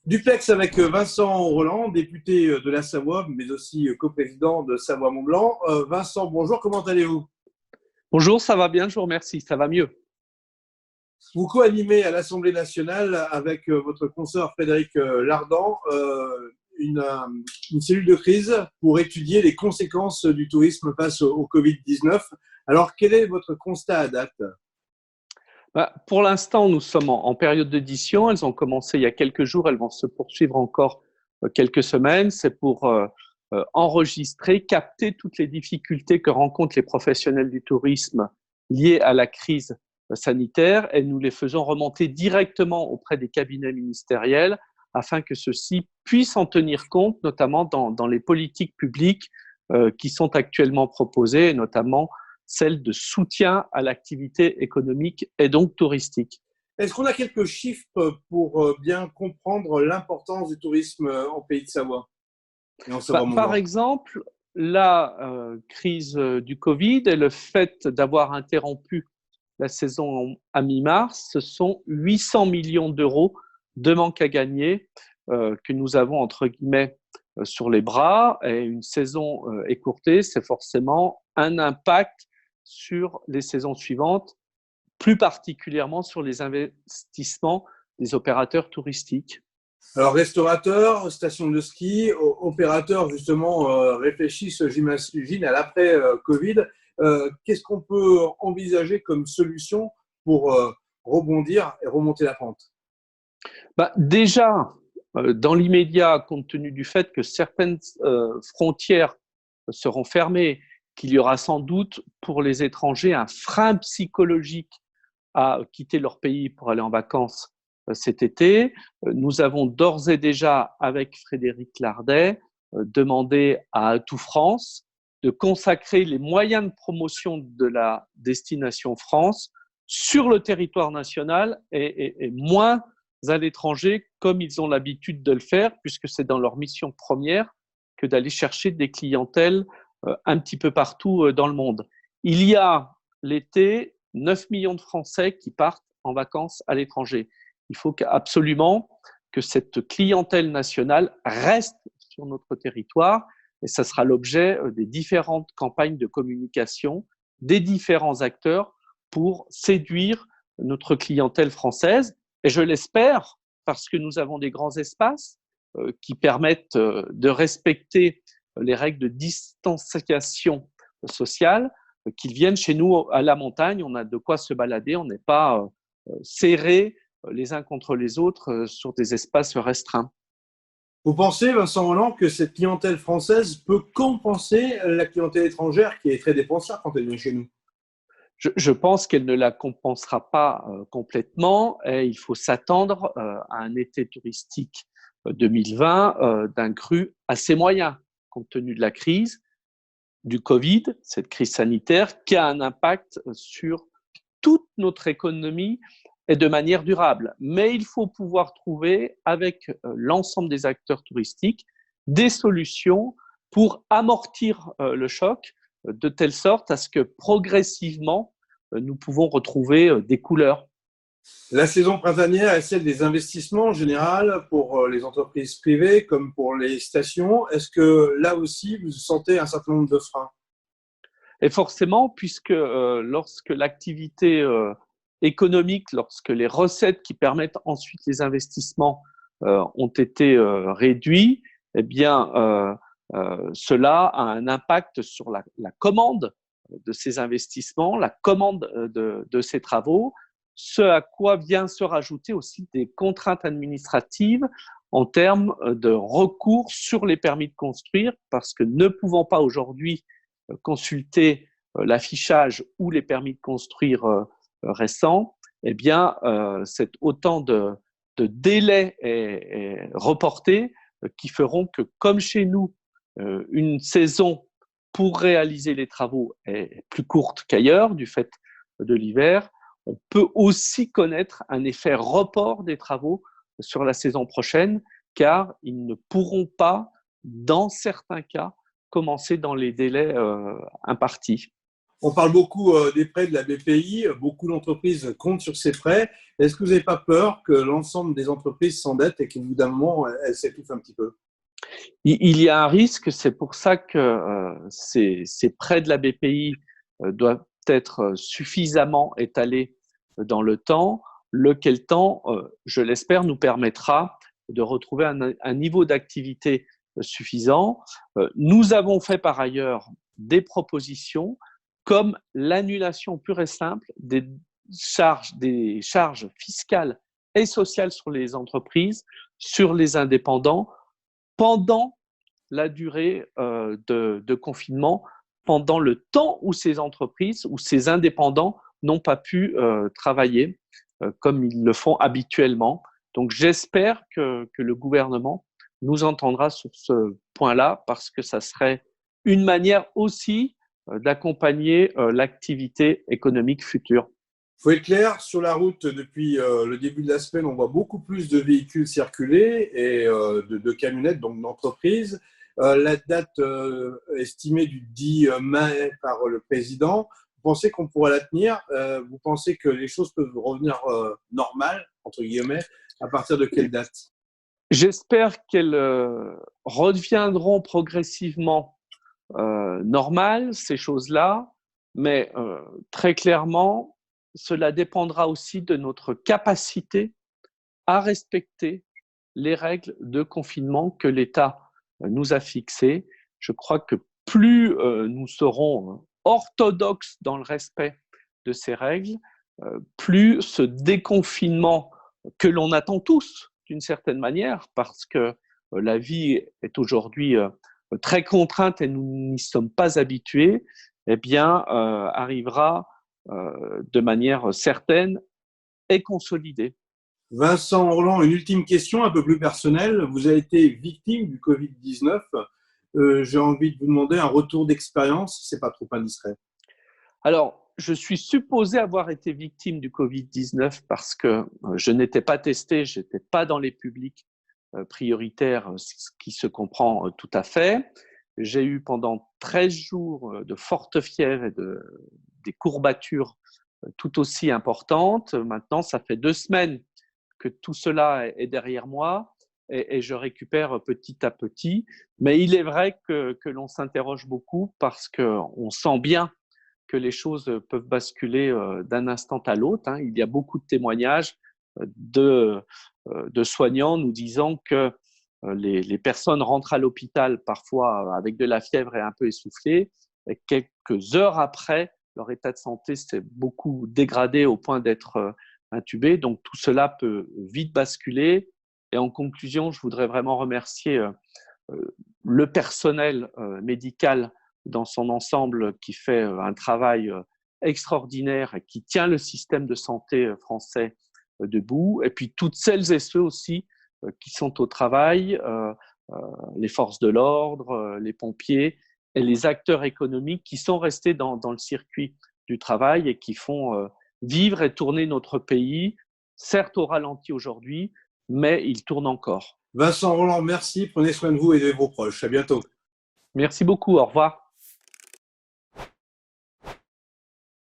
Duplex avec Vincent Rolland, député de la Savoie, mais aussi coprésident de Savoie-Mont-Blanc. Vincent, bonjour, comment allez-vous? Bonjour, ça va bien, je vous remercie, ça va mieux. Vous co-animez à l'Assemblée nationale avec votre consoeur Frédéric Lardant une, euh, une cellule de crise pour étudier les conséquences du tourisme face au Covid-19. Alors, quel est votre constat à date? Pour l'instant, nous sommes en période d'édition, elles ont commencé il y a quelques jours, elles vont se poursuivre encore quelques semaines. C'est pour enregistrer, capter toutes les difficultés que rencontrent les professionnels du tourisme liées à la crise sanitaire et nous les faisons remonter directement auprès des cabinets ministériels afin que ceux-ci puissent en tenir compte, notamment dans les politiques publiques qui sont actuellement proposées, et notamment celle de soutien à l'activité économique et donc touristique. Est-ce qu'on a quelques chiffres pour bien comprendre l'importance du tourisme en Pays de Savoie et en Par Savoie-Mont-Blanc? exemple, la crise du Covid et le fait d'avoir interrompu la saison à mi-mars, ce sont 800 millions d'euros de manque à gagner que nous avons, entre guillemets, sur les bras. Et une saison écourtée, c'est forcément un impact sur les saisons suivantes, plus particulièrement sur les investissements des opérateurs touristiques. Alors, restaurateurs, stations de ski, opérateurs, justement, réfléchissent, j'imagine, à l'après-Covid. Qu'est-ce qu'on peut envisager comme solution pour rebondir et remonter la pente? Déjà, dans l'immédiat, compte tenu du fait que certaines frontières seront fermées, qu'il y aura sans doute pour les étrangers un frein psychologique à quitter leur pays pour aller en vacances cet été. Nous avons d'ores et déjà, avec Frédéric Lardet, demandé à Atout France de consacrer les moyens de promotion de la destination France sur le territoire national et moins à l'étranger, comme ils ont l'habitude de le faire, puisque c'est dans leur mission première que d'aller chercher des clientèles un petit peu partout dans le monde. Il y a l'été 9 millions de Français qui partent en vacances à l'étranger. Il faut absolument que cette clientèle nationale reste sur notre territoire et ça sera l'objet des différentes campagnes de communication des différents acteurs pour séduire notre clientèle française. Et je l'espère, parce que nous avons des grands espaces qui permettent de respecter les règles de distanciation sociale, qu'ils viennent chez nous à la montagne, on a de quoi se balader, on n'est pas serrés les uns contre les autres sur des espaces restreints. Vous pensez, Vincent Rolland, que cette clientèle française peut compenser la clientèle étrangère qui est très dépensière quand elle vient chez nous? Je pense qu'elle ne la compensera pas complètement et il faut s'attendre à un été touristique 2020 d'un cru assez moyen, compte tenu de la crise, du Covid, cette crise sanitaire, qui a un impact sur toute notre économie et de manière durable. Mais il faut pouvoir trouver, avec l'ensemble des acteurs touristiques, des solutions pour amortir le choc de telle sorte à ce que progressivement, nous pouvons retrouver des couleurs. La saison printanière est celle des investissements en général pour les entreprises privées comme pour les stations. Est-ce que là aussi, vous sentez un certain nombre de freins? Et forcément, puisque lorsque l'activité économique, lorsque les recettes qui permettent ensuite les investissements ont été réduits, eh bien, cela a un impact sur la commande de ces investissements, la commande de ces travaux, ce à quoi vient se rajouter aussi des contraintes administratives en termes de recours sur les permis de construire, parce que ne pouvant pas aujourd'hui consulter l'affichage ou les permis de construire récents, eh bien, c'est autant de délais reportés qui feront que, comme chez nous, une saison pour réaliser les travaux est plus courte qu'ailleurs du fait de l'hiver, on peut aussi connaître un effet report des travaux sur la saison prochaine, car ils ne pourront pas, dans certains cas, commencer dans les délais impartis. On parle beaucoup des prêts de la BPI. Beaucoup d'entreprises comptent sur ces prêts. Est-ce que vous n'avez pas peur que l'ensemble des entreprises s'endettent et qu'au bout d'un moment, elles s'étouffent un petit peu? Il y a un risque, c'est pour ça que ces prêts de la BPI doivent être suffisamment étalés dans le temps, lequel temps, je l'espère, nous permettra de retrouver un niveau d'activité suffisant. Nous avons fait par ailleurs des propositions comme l'annulation pure et simple des charges fiscales et sociales sur les entreprises, sur les indépendants, pendant la durée de confinement, pendant le temps où ces entreprises ou ces indépendants n'ont pas pu travailler comme ils le font habituellement. Donc j'espère que le gouvernement nous entendra sur ce point-là parce que ça serait une manière aussi d'accompagner l'activité économique future. Il faut être clair, sur la route, depuis le début de la semaine, on voit beaucoup plus de véhicules circuler et de camionnettes, donc d'entreprises. La date estimée du 10 mai par le président, vous pensez qu'on pourra la tenir? Vous pensez que les choses peuvent revenir normales, entre guillemets, à partir de quelle date? J'espère qu'elles reviendront progressivement normales, ces choses-là, mais très clairement, cela dépendra aussi de notre capacité à respecter les règles de confinement que l'État nous a fixées. Je crois que plus nous serons orthodoxes dans le respect de ces règles, plus ce déconfinement que l'on attend tous d'une certaine manière, parce que la vie est aujourd'hui très contrainte et nous n'y sommes pas habitués, eh bien, arrivera de manière certaine et consolidée. Vincent Roland, une ultime question un peu plus personnelle. Vous avez été victime du Covid-19. J'ai envie de vous demander un retour d'expérience, si ce n'est pas trop indiscret. Alors, je suis supposé avoir été victime du Covid-19 parce que je n'étais pas testé, je n'étais pas dans les publics prioritaires, ce qui se comprend tout à fait. J'ai eu pendant 13 jours de forte fièvre et des courbatures tout aussi importantes. Maintenant, ça fait 2 semaines que tout cela est derrière moi et je récupère petit à petit. Mais il est vrai que l'on s'interroge beaucoup parce qu'on sent bien que les choses peuvent basculer d'un instant à l'autre. Il y a beaucoup de témoignages de soignants nous disant que les personnes rentrent à l'hôpital parfois avec de la fièvre et un peu essoufflées, et quelques heures après, leur état de santé s'est beaucoup dégradé au point d'être intubé. Donc tout cela peut vite basculer. Et en conclusion, je voudrais vraiment remercier le personnel médical dans son ensemble qui fait un travail extraordinaire et qui tient le système de santé français debout. Et puis toutes celles et ceux aussi qui sont au travail, les forces de l'ordre, les pompiers et les acteurs économiques qui sont restés dans le circuit du travail et qui font vivre et tourner notre pays, certes au ralenti aujourd'hui, mais il tourne encore. Vincent Roland, merci. Prenez soin de vous et de vos proches. À bientôt. Merci beaucoup. Au revoir.